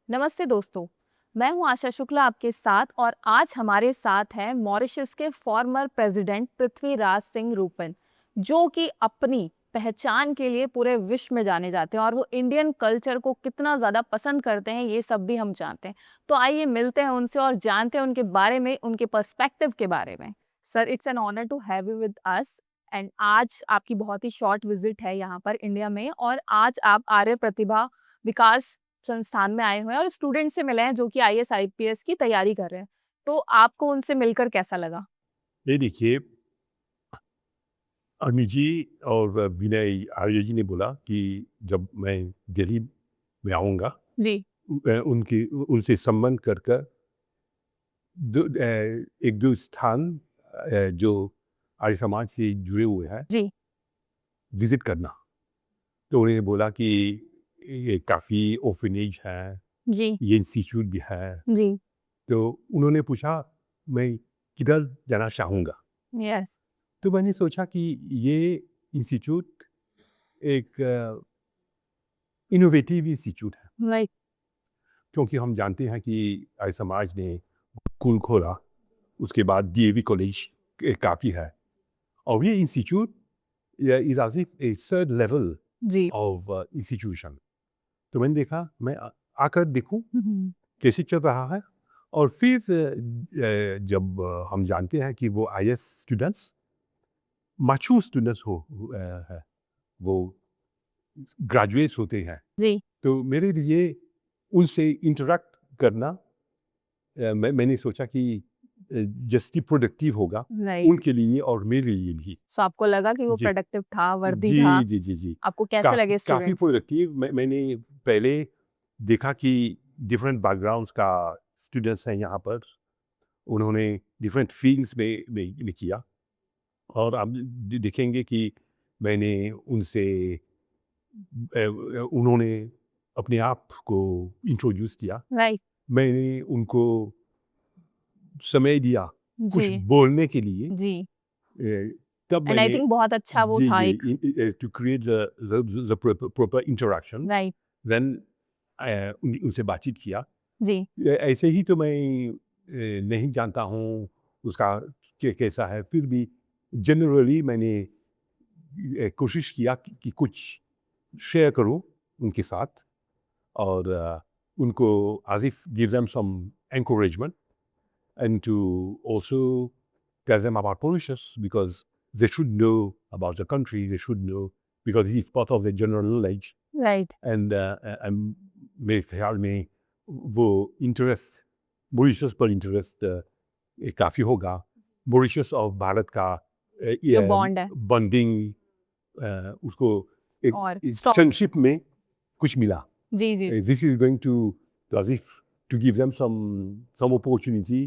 नमस्ते दोस्तों, मैं हूं आशा शुक्ला आपके साथ और आज हमारे साथ हैं मॉरिशस के फॉर्मर प्रेसिडेंट पृथ्वीराज सिंह रूपन, जो कि अपनी पहचान के लिए पूरे विश्व में जाने जाते हैं और वो इंडियन कल्चर को कितना ज़्यादा पसंद करते हैं ये सब भी हम जानते हैं। तो आइए मिलते हैं उनसे और जानते हैं उनके बारे में, उनके पर्सपेक्टिव के बारे में। Sir, it's an honour to have you with us and आज आपकी बहुत ही शॉर्ट विजिट है यहाँ पर इंडिया में और आज आप आर्य प्रतिभा विकास संस्थान में आए हुए हैं और स्टूडेंट से मिले हैं जो कि आईएएस आईपीएस की तैयारी कर रहे हैं। तो आपको उनसे मिलकर कैसा लगा? ये देखिए, अमित जी और विनय आर्य जी ने बोला कि जब मैं दिल्ली में आऊँगा, जी, उनकी उनसे संबंध कर कर एक दो स्थान जो आर्य समाज से जुड़े हुए हैं, जी, विजिट करना। तो उन्होंने बोला कि ये काफ़ी ऑर्फनेज है, जी, ये इंस्टीट्यूट भी है। जी, तो उन्होंने पूछा मैं किधर जाना चाहूँगा। यस, तो मैंने सोचा कि ये इंस्टीट्यूट एक इनोवेटिव इंस्टीट्यूट है, राइट, क्योंकि हम जानते हैं कि आर्य समाज ने स्कूल खोला, उसके बाद डीएवी कॉलेज काफ़ी है, और ये institute is as if a third level जी, ऑफ इंस्टीट्यूशन। तो मैंने देखा मैं आकर देखूं हुँ, कैसे चल रहा है। और फिर जब हम जानते हैं कि वो आईएएस स्टूडेंट्स मैच्योर स्टूडेंट्स है, वो ग्रेजुएट्स होते हैं, जी, तो मेरे लिए उनसे इंटरेक्ट करना, मैंने सोचा कि जस्ट प्रोडक्टिव होगा राइट। उनके लिए और मेरे लिए भी। सो आपको लगा कि वो जी, प्रोडक्टिव था, वर्दी था? जी, जी, जी, जी। आपको कैसे लगे काफ़ी स्टूडेंट्स? प्रोडक्टिव। मैंने पहले देखा कि डिफरेंट बैकग्राउंड्स का स्टूडेंट्स हैं यहाँ पर। उन्होंने डिफरेंट फील्ड्स में किया, और आप देखेंगे कि मैंने उनसे उन्होंने अपने आप को इंट्रोड्यूस किया। राइट, मैंने उनको समय दिया कुछ जी, बोलने के लिए। जी तब एंड आई मैंने थिंक बहुत अच्छा वो जी था जी एक to create the proper interaction, right, then उनसे बातचीत किया। जी, ऐसे ही तो मैं नहीं जानता हूँ उसका कैसा है, फिर भी जनरली मैंने कोशिश किया कि कुछ शेयर करूँ उनके साथ, और उनको as if give them some encouragement, and to also tell them about Mauritius, because they should know about the country, they should know because it's part of the general knowledge. Right, And मेरे ख्याल में वो interest, Mauritius पर interest काफ़ी होगा। Mauritius और भारत का जो बॉन्ड है बॉन्डिंग, उसको एक और स्ट्रॉन्ग फ्रेंडशिप में कुछ मिला। जी, जी, This is going to as if to give them some opportunity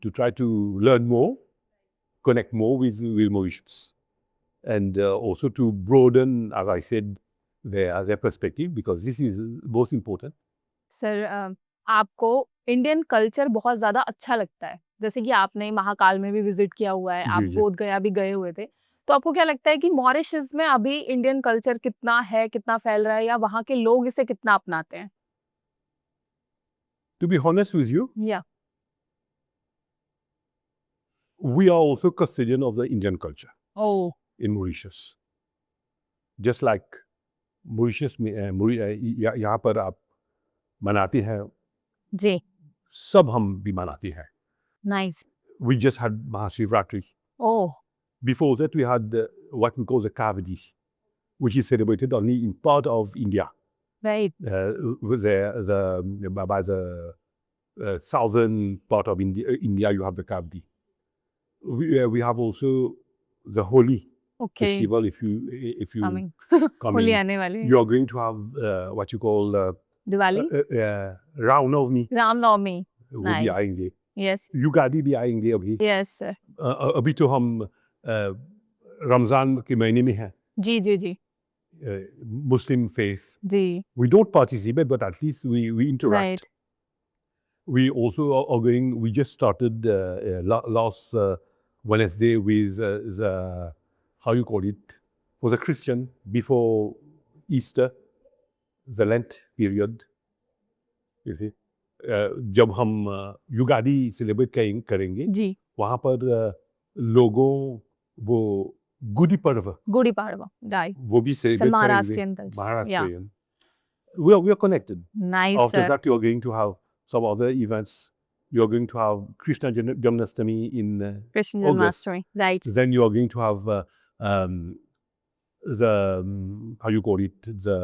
to try to learn more, connect more with Mauritius, and also to broaden, as I said, their perspective, because this is most important. Sir आपको Indian culture बहुत ज़्यादा अच्छा लगता है। जैसे कि आपने महाकाल में भी विज़िट किया हुआ है, आप जी, जी। बोध गया भी गए हुए थे। तो आपको क्या लगता है कि मॉरिशस में अभी इंडियन कल्चर कितना है, कितना फैल रहा है या वहाँ के लोग इसे कितना अपनाते हैं? To be honest with you, या we are also custodian of the Indian culture oh! in Mauritius. Just like Mauritius में यहाँ पर आप मनाते हैं, जी, सब हम भी मनाते हैं। Nice. We just had Mahashivratri. Oh! Before that, we had what we call the Kavadi, which is celebrated only in part of India. Right, With by the southern part of India, you have the Kavadi. We have also the Holi okay, festival. If you coming Holi coming, आने वाली है। you are going to have what you call Diwali, Ram Navami, Ramnavami, वो भी nice. आएंगे, yes, Ugadi भी आएंगे अभी। Yes sir. अभी तो हम रमज़ान के महीने में हैं, जी, जी, जी, Muslim faith. जी, We don't participate, but at least we interact. Right, We also are going. We just started last Wednesday with the, how you call it, for the Christian before Easter, the Lent period. You see, जब हम Ugadi celebrate करेंगे जी, वहाँ पर लोगों वो गुड़ी पर्व Gudi Padwa, right, वो भी it's a सेलिब्रेट करेंगे Maharashtrian culture. Yeah, Maharashtrian we are connected. nice, After sir. that, you are going to have some other events. You are going to have Krishna Janmashtami in Krishna August. Janmashtami, right. Then you are going to have the how you call it, the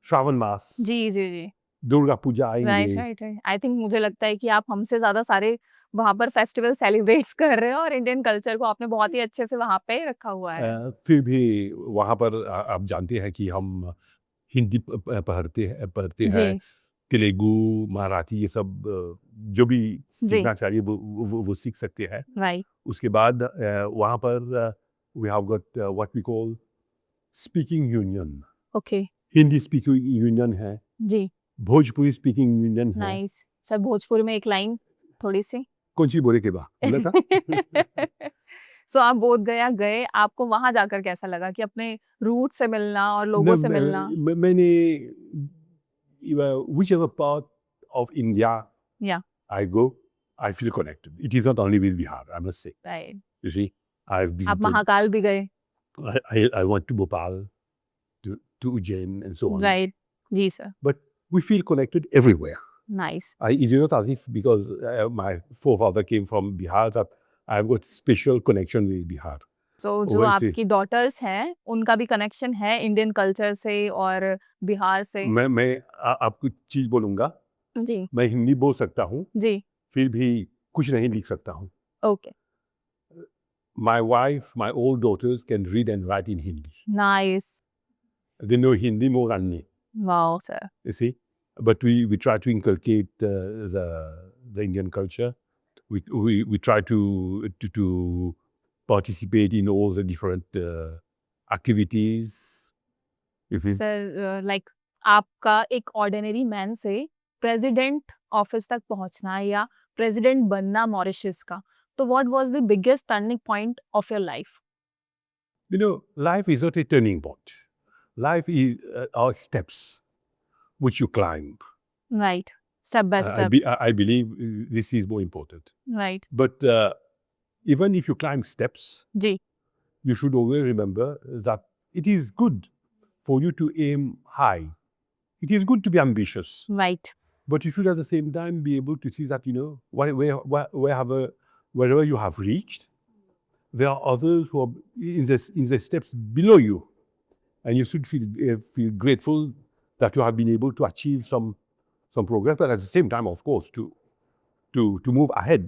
Shravan Mas. जी, जी, जी, Durga Puja right, आएंगे. Right, right. I think मुझे लगता है कि आप हमसे ज़्यादा सारे वहाँ पर फेस्टिवल सेलिब्रेट्स कर रहे हो और इंडियन कल्चर को आपने बहुत ही अच्छे से वहाँ पे रखा हुआ है। फिर भी वहाँ पर आप जानते हैं कि हम हिंदी पढ़ते जी, हैं, तेलुगु, मराठी ये सब जो भी जी, सीखना चाहिए वो सीख सकते हैं. राइट, उसके बाद वहाँ पर we have got what we call speaking union. Okay, Hindi speaking union है, जी, भोजपुरी स्पीकिंग यूनियन है. नाइस। सर भोजपुरी में एक लाइन थोड़ी-सी? कौन सी बोले के बा बोला था? सो आप बोधगया गए, आपको वहाँ जाकर कैसा लगा कि अपने रूट से मिलना और लोगों से मिलना? मैंने whichever part of India या, I go, I feel connected. It is not only with Bihar, I must say. Right. You see, I've आप visited. महाकाल भी गए? I went to Bhopal, to Ujjain, and so on. Right, जी sir, But we feel connected everywhere. Nice, It is not as if because my forefather came from Bihar that I've got special connection with Bihar. सो जो वैसे- आपकी daughters हैं, उनका भी connection है Indian culture से और बिहार से? मैं आपको चीज बोलूंगा, जी, मैं हिंदी बोल सकता हूँ, जी, फिर भी कुछ नहीं लिख सकता हूँ. Okay, My wife, my old daughters can read and write in Hindi. Nice, They know Hindi more than me. Wow sir, You see, but we try to inculcate the Indian culture. We try to participate in all the different activities. You see, sir like आपका एक ordinary man से president office तक पहुंचना या president बनना Mauritius का, तो what was the biggest turning point of your life? you know, life is not a turning point. Life is are steps which you climb. Right, step by step, I believe this is more important. Right, But even if you climb steps, जी, you should always remember that it is good for you to aim high. It is good to be ambitious, right, but you should at the same time be able to see that, you know, wherever you have reached, there are others who are in the steps below you, and you should feel grateful that you have been able to achieve some progress, but at the same time, of course, to move ahead.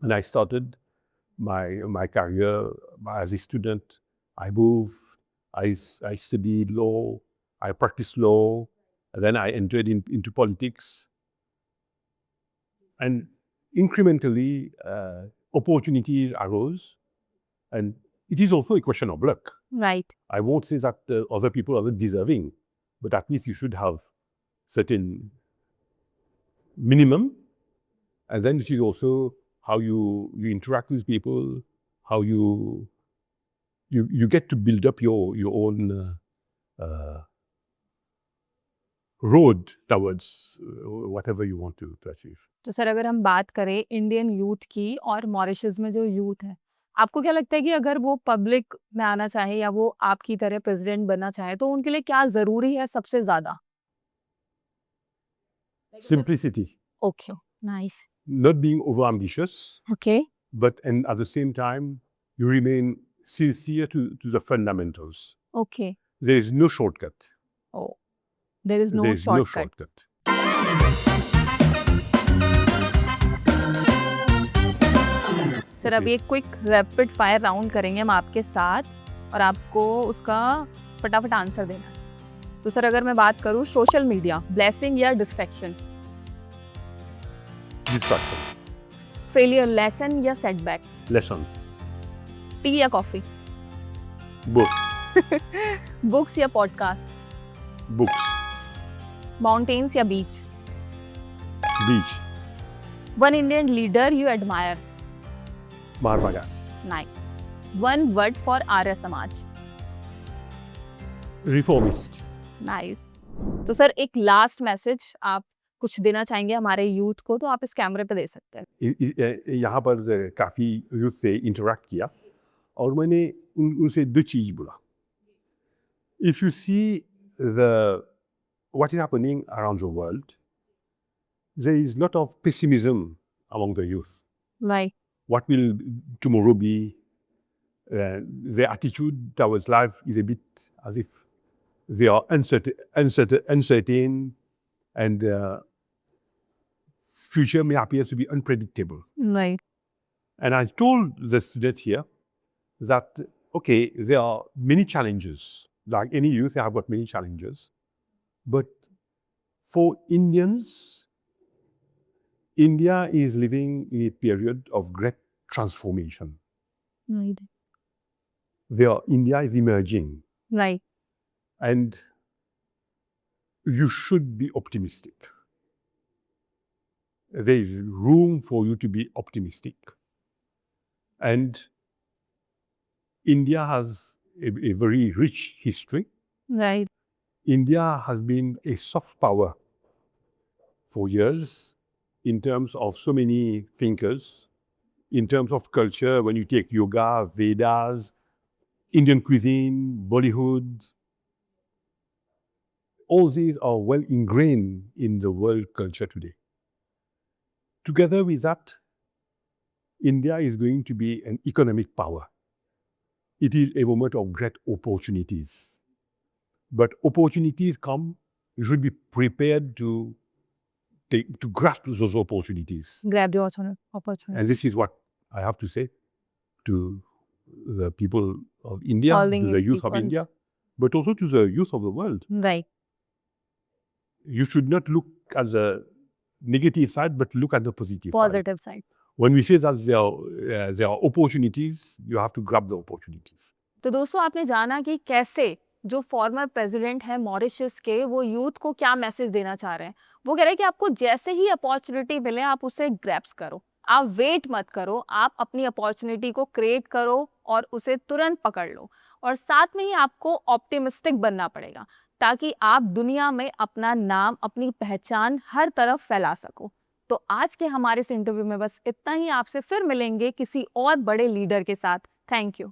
When I started my career as a student, I moved, I studied law, I practiced law, and then I entered into politics. And incrementally, opportunities arose, and it is also a question of luck. Right, I won't say that other people are not deserving, but at least you should have certain minimum, and then it is also how you interact with people, how you get to build up your own road towards whatever you want to achieve. तो sir अगर हम बात करें Indian youth की और Mauritius में जो youth है, आपको क्या लगता है कि अगर वो पब्लिक में आना चाहे या वो आपकी तरह प्रेसिडेंट बनना चाहे, तो उनके लिए क्या जरूरी है सबसे ज्यादा? Simplicity, okay, nice, not being overambitious, okay, and at the same time, you remain sincere to the fundamentals. Okay, There is no shortcut. Oh there is no There is no shortcut. shortcut. Sir अभी एक quick rapid fire round करेंगे हम आपके साथ और आपको उसका फटाफट आंसर देना है। तो सर अगर मैं बात करूँ सोशल मीडिया ब्लेसिंग या डिस्ट्रैक्शन, Distraction. फेलियर लेसन या सेटबैक, Lesson. टी या कॉफी, Both. बुक्स या पॉडकास्ट, Books. माउंटेन्स या beach, Beach. One Indian leader you admire, Mahatma Gandhi. Nice, one word for Arya Samaj, Reformist. Nice, तो sir एक last message आप कुछ देना चाहेंगे हमारे यूथ को, तो आप इस कैमरे पे दे सकते हैं। यहाँ पर काफ़ी यूथ से इंटरेक्ट किया और मैंने उनसे दो चीज़ बोला. If you see what is happening around the world, there is a lot of pessimism among the youth. Right. What will tomorrow be? Their attitude towards life is a bit as if they are uncertain and future may appear to be unpredictable. Right. And I told the student here that, okay, there are many challenges. Like any youth, they have got many challenges. But for Indians, India is living in a period of great transformation. Right. India is emerging. Right. And you should be optimistic. There is room for you to be optimistic. And India has a very rich history. Right. India has been a soft power for years in terms of so many thinkers, in terms of culture, when you take yoga, Vedas, Indian cuisine, Bollywood, all these are well ingrained in the world culture today. Together with that, India is going to be an economic power. It is a moment of great opportunities. But opportunities come, you should be prepared to grasp those opportunities. Grab the opportunity. And this is what I have to say to the people of India, All the to the youth of peoples. India, but also to the youth of the world. Right. You should not look at the negative side, but look at the positive side. Positive side. When we say that there are opportunities, you have to grab the opportunities. तो दोस्तों आपने जाना कि कैसे जो former president है Mauritius के, वो यूथ को क्या मैसेज देना चाह रहे हैं. वो कह रहे हैं कि आपको जैसे ही अपॉर्चुनिटी मिले आप उसे ग्रैब्स करो, आप वेट मत करो, आप अपनी अपॉर्चुनिटी को क्रिएट करो और उसे तुरंत पकड़ लो. और साथ में ही आपको ऑप्टिमिस्टिक बनना पड़ेगा ताकि आप दुनिया में अपना नाम, अपनी पहचान हर तरफ फैला सको. तो आज के हमारे इस इंटरव्यू में बस इतना ही. आपसे फिर मिलेंगे किसी और बड़े लीडर के साथ. Thank you.